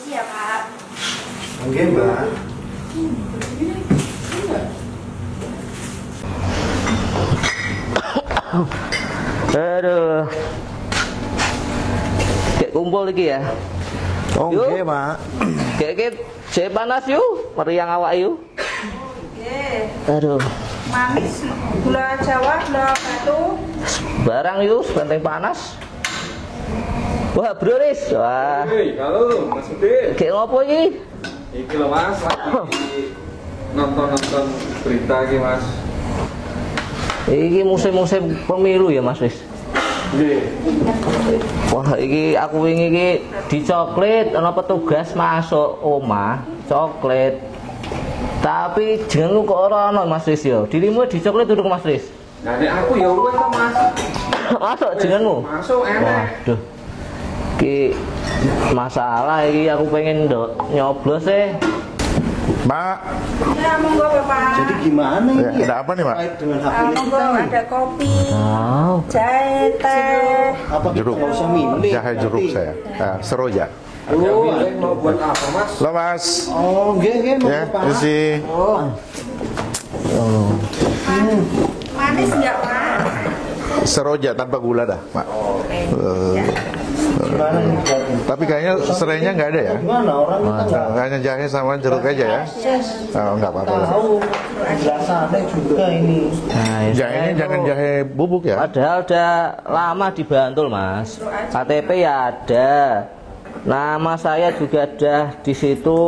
Permisi ya Pak. Oke Mbak. Aduh. Kayak kumpul lagi ya. Oke Pak. Kayak saya panas yuk, meriang awak yuk. Oke. Aduh. Manis, gula Jawa, gula batu. Barang yuk, banteng panas. Wah, Bro Riz. Wah. Hei, halo Mas Udin. Kayak ngopo iki? Iki loh Mas, lagi nonton berita iki Mas. Iki musim-musim pemilu ya Mas Riz. Nggih. Wah, iki aku wingi iki dicoklit ana petugas masuk omah, coklit. Tapi jenengmu kok ora ana Mas Riz ya. Dirimu dicoklit durung Mas Riz? Nah, nek aku ya wis to Mas. Masuk jenengmu? Masuk enak. Waduh. Iki masalah iki aku pengen nyoblos Mbak, Ya monggo Bapak. Jadi gimana ya, ini? ada apa nih Mbak? Terkait dengan hak pilih Monggo kita nih. ada kopi, Oh. jahe, teh. Apa kita Jeruk. nggak usah milih? Jahe jeruk nanti? saya. Seroja. Ada milih mau buat apa Mas? Lo Mas. Oh, nggih, Ya, Pak. isi. Oh, Manis nggak Pak? Seroja tanpa gula dah, Pak. gimana ini? Tapi kayaknya serainya nggak ada ya? Gimana orang kita nggak Hanya jahe sama jeruk aja ya? Oh, nggak apa-apa lah. tahu penjelasannya juga ini. Nah, Jahenya jangan jahe bubuk ya? Padahal udah lama di Bantul Mas. KTP ya ada. Nama saya juga ada di situ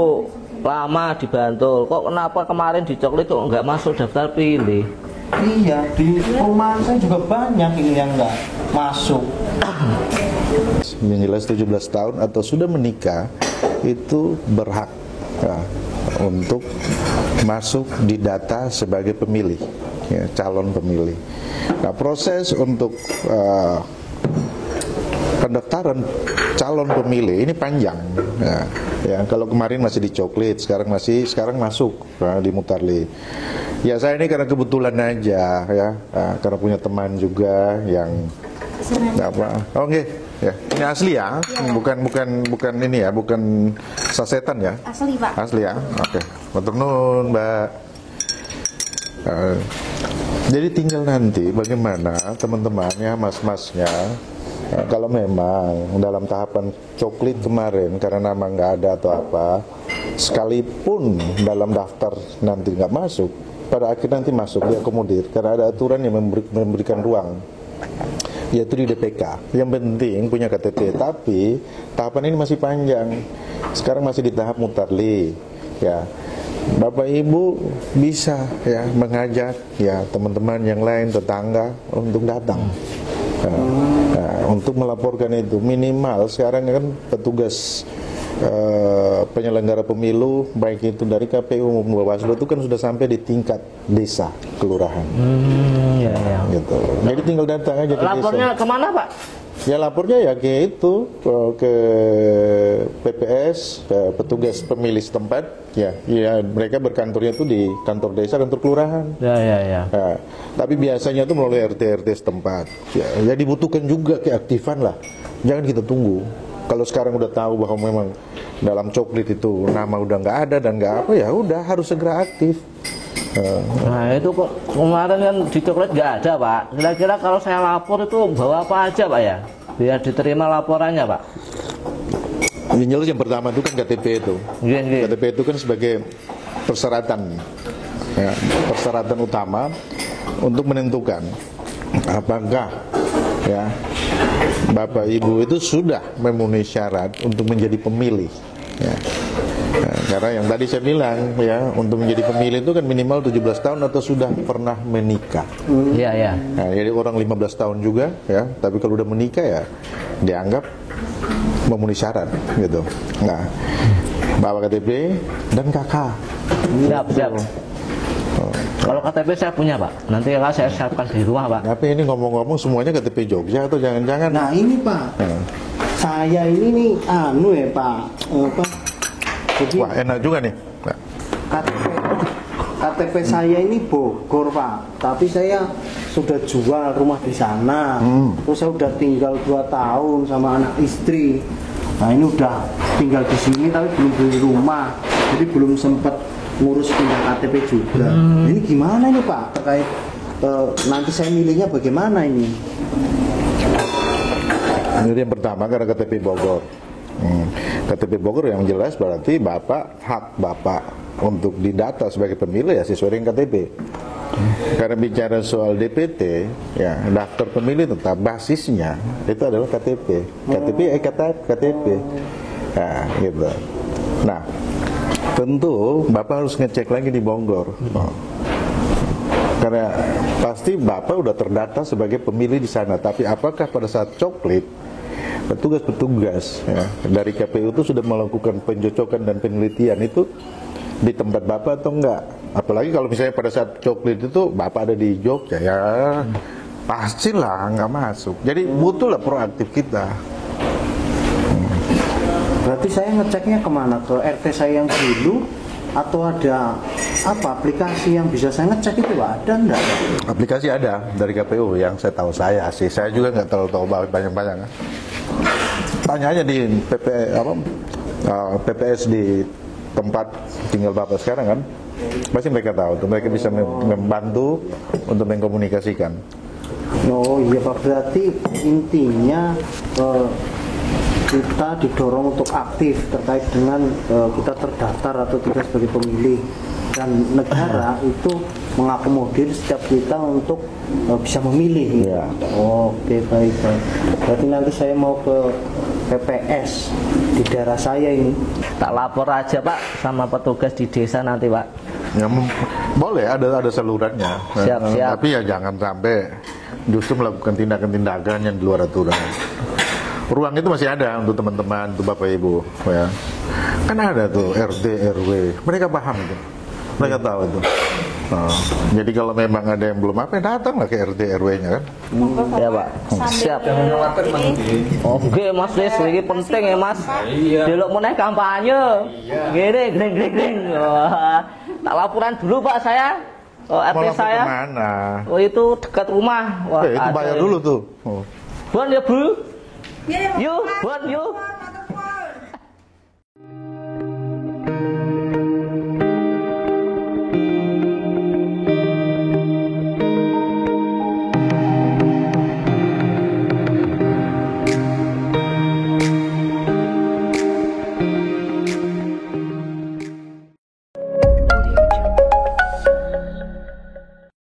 lama di Bantul. Kok kenapa kemarin dicoklit kok nggak masuk daftar pilih? Iya, di perumahan saya juga banyak ini yang nggak masuk. Yang jelas 17 tahun atau sudah menikah itu berhak ya, untuk masuk di data sebagai pemilih, ya, calon pemilih. Nah, proses untuk pendaftaran calon pemilih ini panjang. Ya, kalau kemarin masih dicoklit, sekarang masuk di Mutarli. Ya saya ini karena kebetulan aja ya, karena punya teman juga yang apa? Oh nggih, ya. Ini asli ya, bukan ini ya, bukan sasetan ya. Asli Pak. Asli ya, oke. Matur nuwun Mbak. Jadi tinggal nanti bagaimana teman-temannya, mas-masnya, kalau memang dalam tahapan coklit kemarin karena nama nggak ada atau apa, sekalipun dalam daftar nanti nggak masuk, pada akhir nanti masuk diakomodir karena ada aturan yang memberikan ruang, yaitu di DPK. Yang penting punya KTP, tapi tahapan ini masih panjang. Sekarang masih di tahap Mutarli, ya. Bapak Ibu bisa ya mengajak ya teman-teman yang lain, tetangga untuk datang. Untuk melaporkan itu minimal sekarang kan petugas penyelenggara pemilu baik itu dari KPU maupun Bawaslu itu kan sudah sampai di tingkat desa kelurahan. Ya, ya. Gitu. Jadi tinggal datang aja ke Lapornya desa. kemana Pak? Ya lapornya ya ke itu ke PPS, ke petugas pemilih setempat. Ya mereka berkantornya itu di kantor desa, kantor kelurahan. Ya. Nah, tapi biasanya itu melalui RT setempat. Ya dibutuhkan juga keaktifan lah. Jangan kita tunggu. Kalau sekarang udah tahu bahwa memang dalam coklit itu nama udah nggak ada dan nggak apa, ya udah harus segera aktif. Nah itu kok kemarin kan di coklit nggak ada Pak. Kira-kira kalau saya lapor itu bawa apa aja Pak ya? Biar diterima laporannya Pak. Yang jelas yang pertama itu kan KTP itu. Iya. KTP itu kan sebagai persyaratan, ya, persyaratan utama untuk menentukan apakah ya Bapak Ibu itu sudah memenuhi syarat untuk menjadi pemilih. Ya. Nah, karena yang tadi saya bilang ya, untuk menjadi pemilih itu kan minimal 17 tahun atau sudah pernah menikah. Iya. Nah, jadi orang 15 tahun juga ya, tapi kalau udah menikah ya dianggap memenuhi syarat gitu. Nah, bawa KTP dan kakak. Siap. Kalau KTP saya punya Pak. Nanti kakak saya siapkan di rumah Pak. Tapi ini ngomong-ngomong semuanya KTP Jogja atau jangan-jangan? Nah ini Pak, saya ini nih ya Pak, apa? Jadi Wah enak juga nih. Nah, KTP saya ini Bogor Pak, tapi saya sudah jual rumah di sana. Terus saya udah tinggal 2 tahun sama anak istri. Nah ini udah tinggal di sini tapi belum beli rumah, jadi belum sempat ngurus pindah KTP juga. Nah, ini gimana ini Pak terkait nanti saya milihnya bagaimana ini? Jadi yang pertama karena KTP Bogor. KTP Bogor yang jelas berarti hak Bapak untuk didata sebagai pemilih ya sesuai dengan KTP. Karena bicara soal DPT, ya daftar pemilih tetap basisnya itu adalah KTP. KTP. Nah, gitu. Nah, tentu Bapak harus ngecek lagi di Bogor. Karena pasti Bapak udah terdata sebagai pemilih di sana, tapi apakah pada saat coklit petugas ya, dari KPU itu sudah melakukan pencocokan dan penelitian itu di tempat Bapak atau enggak? Apalagi kalau misalnya pada saat coklit itu Bapak ada di Jogja, ya pastilah nggak masuk. Jadi butuhlah proaktif kita. Berarti saya ngeceknya kemana? Ke RT saya yang dulu atau ada aplikasi yang bisa saya ngecek itu Pak? Ada enggak? Aplikasi ada dari KPU yang saya tahu sih. Saya juga nggak terlalu tahu banyak-banyak. Tanya aja di PPS di tempat tinggal Bapak sekarang kan, pasti mereka tahu tuh, mereka bisa membantu untuk mengkomunikasikan. Oh iya Pak, berarti intinya kita didorong untuk aktif terkait dengan kita terdaftar atau tidak sebagai pemilih, dan negara itu mengakomodir setiap kita untuk bisa memilih. Ya. Oke, baik. Berarti nanti saya mau ke PPS di daerah saya ini. Tak lapor aja Pak sama petugas di desa nanti Pak. Ya, boleh ada salurannya. Siap. Tapi ya jangan sampai justru melakukan tindakan-tindakan yang di luar aturan. Ruang itu masih ada untuk teman-teman, untuk Bapak Ibu, ya. Kan ada tuh RT RW, mereka paham itu, mereka tahu itu. Jadi kalau memang ada yang belum apa, datanglah ke RT RW-nya kan. Ya Pak, siap. Oke Mas Des, ini penting ya Mas. Delok meneh kampanye. Gini, gring. Tak laporan dulu Pak saya. RT saya. Kemana? Oh itu dekat rumah. Wah, itu bayar dulu tuh. Buan ya Bu. Iya, Yuk, buan yuk.